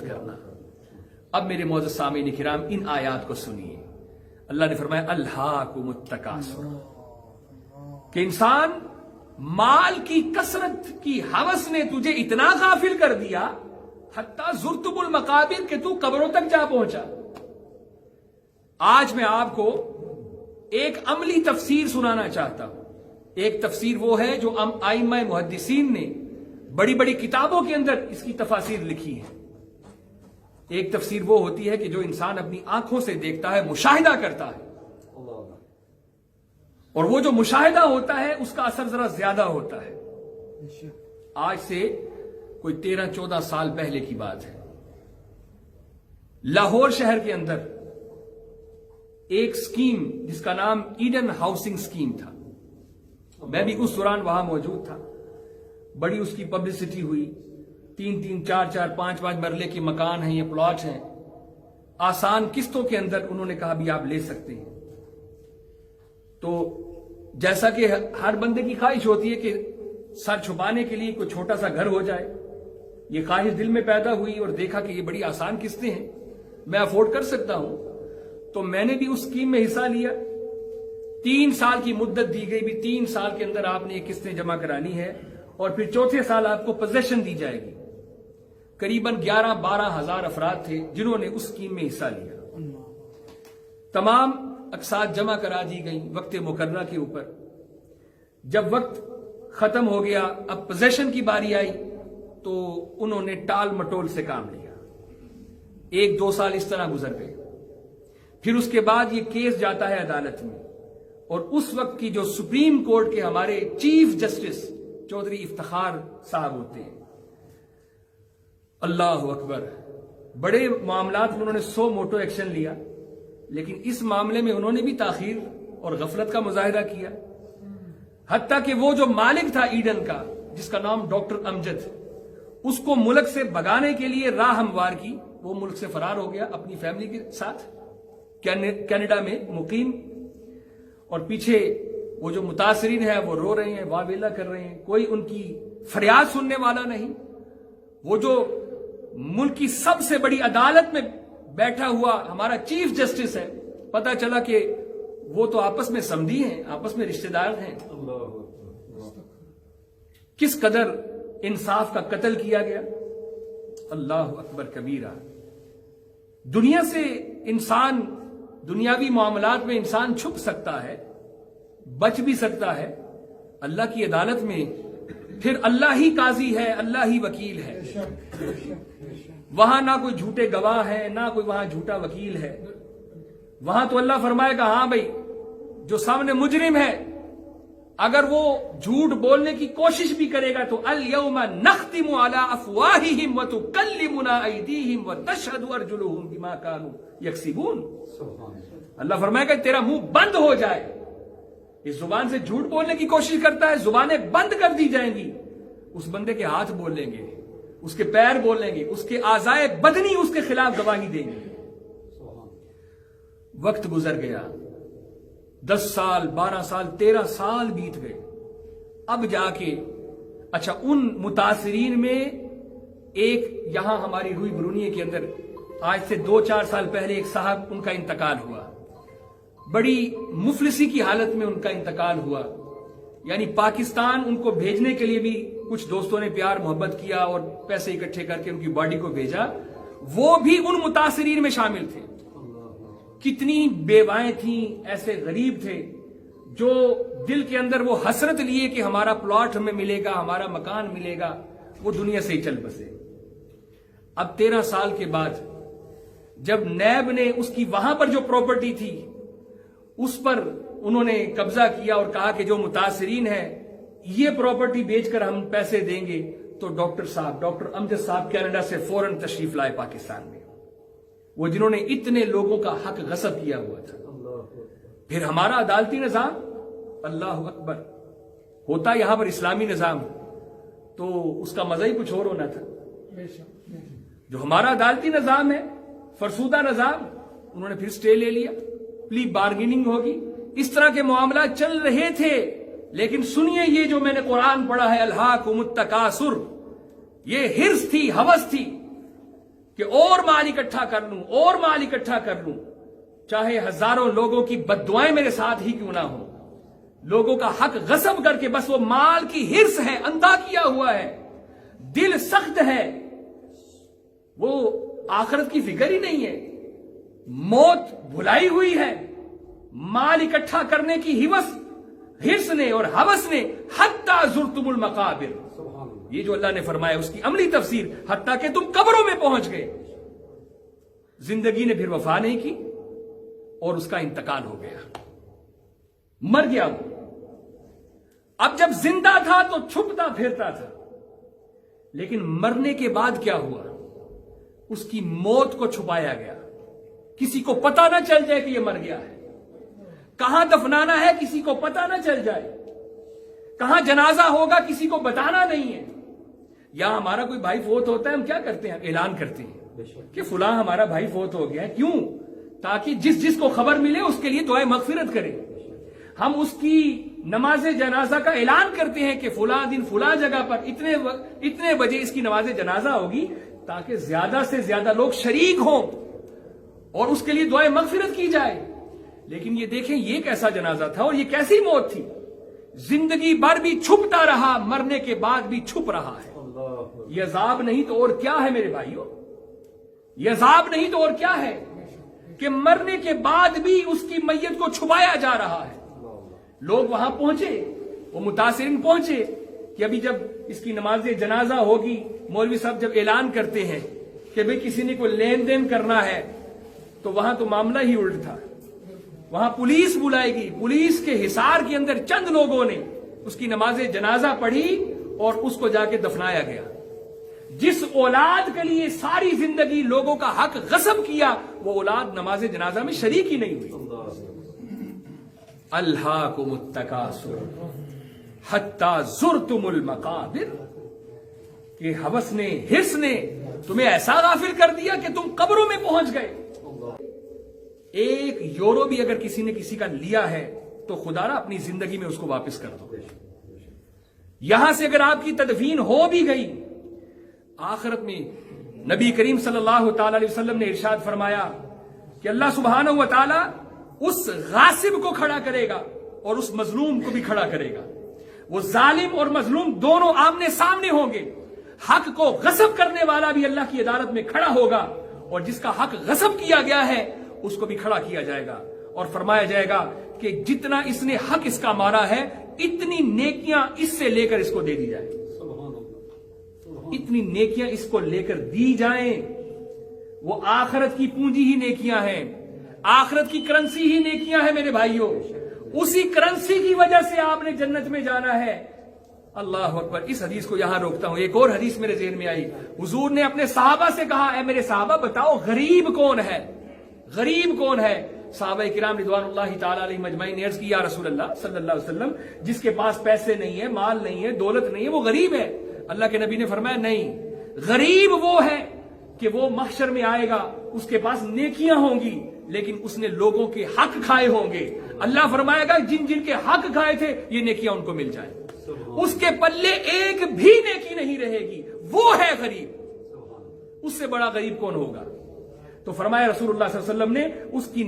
کرنا. اب میرے معزز سامعین کرام ان آیات کو سنیے. اللہ نے فرمایا الہاکم التکاثر، کہ انسان مال کی کثرت کی ہوس نے تجھے اتنا غافل کر دیا حتیٰ زرتم المقابر، کہ تو قبروں تک جا پہنچا. آج میں آپ کو ایک عملی تفسیر سنانا چاہتا ہوں. ایک تفسیر وہ ہے جو ائمہ محدثین نے بڑی بڑی کتابوں کے اندر اس کی تفاسیر لکھی ہے. ایک تفسیر وہ ہوتی ہے کہ جو انسان اپنی آنکھوں سے دیکھتا ہے، مشاہدہ کرتا ہے، اور وہ جو مشاہدہ ہوتا ہے اس کا اثر ذرا زیادہ ہوتا ہے. آج سے کوئی 13-14 سال پہلے کی بات ہے. لاہور شہر کے اندر ایک سکیم جس کا نام ایڈن ہاؤسنگ سکیم تھا. میں بھی اس دوران وہاں موجود تھا. بڑی اس کی پبلسٹی ہوئی. 3-3, 4-4, 5-5 مرلے کے مکان ہیں، یہ پلاٹ ہیں. آسان قسطوں کے اندر انہوں نے کہا بھی آپ لے سکتے ہیں. تو جیسا کہ ہر بندے کی خواہش ہوتی ہے کہ سر چھپانے کے لیے کوئی چھوٹا سا گھر ہو جائے، یہ خواہش دل میں پیدا ہوئی اور دیکھا کہ یہ بڑی آسان قسطیں ہیں، میں افورڈ کر سکتا ہوں. تو میں نے بھی اس اسکیم میں حصہ لیا. 3 سال کی مدت دی گئی، بھی 3 سال کے اندر آپ نے یہ قسطیں جمع کرانی ہے اور پھر چوتھے سال آپ کو پوزیشن دی جائے گی. قریباً 11-12 ہزار افراد تھے جنہوں نے اس اسکیم میں حصہ لیا. تمام اقساط جمع کرا دی گئی وقت مقررہ کے اوپر. جب وقت ختم ہو گیا، اب پوزیشن کی باری آئی تو انہوں نے ٹال مٹول سے کام لیا. 1-2 سال اس طرح گزر گئے. پھر اس کے بعد یہ کیس جاتا ہے عدالت میں، اور اس وقت کی جو سپریم کورٹ کے ہمارے چیف جسٹس چودھری افتخار صاحب ہوتے ہیں، اللہ اکبر، بڑے معاملات میں انہوں نے 100 موٹو ایکشن لیا، لیکن اس معاملے میں انہوں نے بھی تاخیر اور غفلت کا مظاہرہ کیا. حتیٰ کہ وہ جو مالک تھا ایڈن کا، جس کا نام ڈاکٹر امجد، اس کو ملک سے بھگانے کے لیے راہ ہموار کی. وہ ملک سے فرار ہو گیا اپنی فیملی کے ساتھ، کینیڈا میں مقیم. اور پیچھے وہ جو متاثرین ہیں وہ رو رہے ہیں، واہ ویلا کر رہے ہیں، کوئی ان کی فریاد سننے والا نہیں. وہ جو ملک کی سب سے بڑی عدالت میں بیٹھا ہوا ہمارا چیف جسٹس ہے، پتہ چلا کہ وہ تو آپس میں سمدھی ہیں، آپس میں رشتہ دار ہیں. کس قدر انصاف کا قتل کیا گیا. اللہ اکبر کبیرہ. دنیا سے انسان، دنیاوی معاملات میں انسان چھپ سکتا ہے، بچ بھی سکتا ہے. اللہ کی عدالت میں پھر اللہ ہی قاضی ہے، اللہ ہی وکیل ہے. وہاں نہ کوئی جھوٹے گواہ ہے، نہ کوئی وہاں جھوٹا وکیل ہے. وہاں تو اللہ فرمائے گا ہاں بھائی، جو سامنے مجرم ہے اگر وہ جھوٹ بولنے کی کوشش بھی کرے گا تو الیوم نختم علی افواہہم وتکلمنا ایدیہم وتشہد ارجلہم بما کانوا یکسبون. اللہ فرمائے گا تیرا منہ بند ہو جائے. اس زبان سے جھوٹ بولنے کی کوشش کرتا ہے، زبانیں بند کر دی جائیں گی. اس بندے کے ہاتھ بولیں گے، اس کے پیر بولیں گے، اس کے اعضائے بدنی اس کے خلاف گواہی دیں گے. وقت گزر گیا، 10 سال 12 سال 13 سال بیت گئے. اب جا کے اچھا ان متاثرین میں ایک یہاں ہماری روئی برونیے کے اندر آج سے 2-4 سال پہلے ایک صاحب، ان کا انتقال ہوا. بڑی مفلسی کی حالت میں ان کا انتقال ہوا. یعنی پاکستان ان کو بھیجنے کے لیے بھی کچھ دوستوں نے پیار محبت کیا اور پیسے اکٹھے کر کے ان کی باڈی کو بھیجا. وہ بھی ان متاثرین میں شامل تھے. کتنی بیوائیں تھیں، ایسے غریب تھے جو دل کے اندر وہ حسرت لیے کہ ہمارا پلاٹ ہمیں ملے گا، ہمارا مکان ملے گا، وہ دنیا سے ہی چل بسے. اب 13 سال کے بعد جب نیب نے اس کی وہاں پر جو پراپرٹی تھی اس پر انہوں نے قبضہ کیا اور کہا کہ جو متاثرین ہیں یہ پراپرٹی بیچ کر ہم پیسے دیں گے، تو ڈاکٹر امجد صاحب کینیڈا سے فوراً تشریف لائے پاکستان میں. وہ جنہوں نے اتنے لوگوں کا حق غصب کیا ہوا تھا. پھر ہمارا عدالتی نظام، اللہ اکبر، ہوتا یہاں پر اسلامی نظام تو اس کا مزہ ہی کچھ اور ہونا تھا. جو ہمارا عدالتی نظام ہے، فرسودہ نظام، انہوں نے پھر سٹے لے لیا، پلی بارگیننگ ہوگی، اس طرح کے معاملات چل رہے تھے. لیکن سنیے یہ جو میں نے قرآن پڑھا ہے، الہاکم التکاثر، یہ حرص تھی، ہوس تھی کہ اور مال اکٹھا کر لوں اور مال اکٹھا کر لوں، چاہے ہزاروں لوگوں کی بددعائیں میرے ساتھ ہی کیوں نہ ہو، لوگوں کا حق غصب کر کے بس وہ مال کی ہرس ہے، اندھا کیا ہوا ہے، دل سخت ہے، وہ آخرت کی فکر ہی نہیں ہے، موت بھلائی ہوئی ہے، مال اکٹھا کرنے کی ہرس نے اور ہوس نے حتی زرتم المقابر، یہ جو اللہ نے فرمایا اس کی عملی تفسیر، حتیٰ کہ تم قبروں میں پہنچ گئے۔ زندگی نے پھر وفا نہیں کی اور اس کا انتقال ہو گیا، مر گیا وہ۔ اب جب زندہ تھا تو چھپتا پھرتا تھا، لیکن مرنے کے بعد کیا ہوا؟ اس کی موت کو چھپایا گیا، کسی کو پتہ نہ چل جائے کہ یہ مر گیا ہے، کہاں دفنانا ہے کسی کو پتہ نہ چل جائے، کہاں جنازہ ہوگا کسی کو بتانا نہیں ہے۔ یا ہمارا کوئی بھائی فوت ہوتا ہے، ہم کیا کرتے ہیں؟ اعلان کرتے ہیں کہ فلاں ہمارا بھائی فوت ہو گیا ہے، کیوں؟ تاکہ جس جس کو خبر ملے اس کے لیے دعائے مغفرت کرے۔ ہم اس کی نماز جنازہ کا اعلان کرتے ہیں کہ فلاں دن فلاں جگہ پر اتنے بجے اس کی نماز جنازہ ہوگی، تاکہ زیادہ سے زیادہ لوگ شریک ہوں اور اس کے لیے دعائے مغفرت کی جائے۔ لیکن یہ دیکھیں یہ کیسا جنازہ تھا اور یہ کیسی موت تھی، زندگی بھر بھی چھپتا رہا، مرنے کے بعد بھی چھپ رہا ہے۔ یہ عذاب نہیں تو اور کیا ہے میرے بھائیوں؟ یہ عذاب نہیں تو اور کیا ہے کہ مرنے کے بعد بھی اس کی میت کو چھپایا جا رہا ہے۔ لوگ وہاں پہنچے، وہ متاثرین پہنچے کہ ابھی جب اس کی نماز جنازہ ہوگی، مولوی صاحب جب اعلان کرتے ہیں کہ بھئی کسی نے کوئی لین دین کرنا ہے، تو وہاں تو معاملہ ہی الٹ تھا، وہاں پولیس بلائے گی، پولیس کے حصار کے اندر چند لوگوں نے اس کی نماز جنازہ پڑھی اور اس کو جا کے دفنایا گیا۔ جس اولاد کے لیے ساری زندگی لوگوں کا حق غصب کیا، وہ اولاد نماز جنازہ میں شریک ہی نہیں ہوئی۔ الہاکم التکاثر حتی زرتم المقابر، کہ ہوس نے، ہرس نے تمہیں ایسا غافل کر دیا کہ تم قبروں میں پہنچ گئے۔ ایک یورو بھی اگر کسی نے کسی کا لیا ہے تو خدا را اپنی زندگی میں اس کو واپس کر دو۔ یہاں سے اگر آپ کی تدفین ہو بھی گئی، آخرت میں نبی کریم صلی اللہ تعالی علیہ وسلم نے ارشاد فرمایا کہ اللہ سبحانہ و تعالی اس غاصب کو کھڑا کرے گا اور اس مظلوم کو بھی کھڑا کرے گا۔ وہ ظالم اور مظلوم دونوں آمنے سامنے ہوں گے، حق کو غصب کرنے والا بھی اللہ کی عدالت میں کھڑا ہوگا اور جس کا حق غصب کیا گیا ہے اس کو بھی کھڑا کیا جائے گا، اور فرمایا جائے گا کہ جتنا اس نے حق اس کا مارا ہے اتنی نیکیاں اس سے لے کر اس کو دے دی جائیں، اتنی نیکیاں اس کو لے کر دی جائیں۔ وہ آخرت کی پونجی ہی نیکیاں ہیں، آخرت کی کرنسی ہی نیکیاں ہیں میرے بھائیوں، اسی کرنسی کی وجہ سے آپ نے جنت میں جانا ہے۔ اللہ اکبر۔ اس حدیث کو یہاں روکتا ہوں، ایک اور حدیث میرے ذہن میں آئی۔ حضور نے اپنے صحابہ سے کہا، اے میرے صحابہ بتاؤ غریب کون ہے؟ غریب کون ہے؟ صحابہ کرام رضوان اللہ تعالی علیہ مجمعین نے عرض کی، یا رسول اللہ صلی اللہ علیہ وسلم، جس کے پاس پیسے نہیں ہے، مال نہیں ہے، دولت نہیں ہے، وہ غریب ہے۔ اللہ کے نبی نے فرمایا نہیں، غریب وہ ہے کہ وہ محشر میں آئے گا، اس کے پاس نیکیاں ہوں گی لیکن اس نے لوگوں کے حق کھائے ہوں گے۔ اللہ فرمائے گا جن جن کے حق کھائے تھے یہ نیکیاں ان کو مل جائیں، اس کے پلے ایک بھی نیکی نہیں رہے گی، وہ ہے غریب۔ اس سے بڑا غریب کون ہوگا؟ تو فرمایا رسول اللہ صلی اللہ علیہ وسلم نے اس کی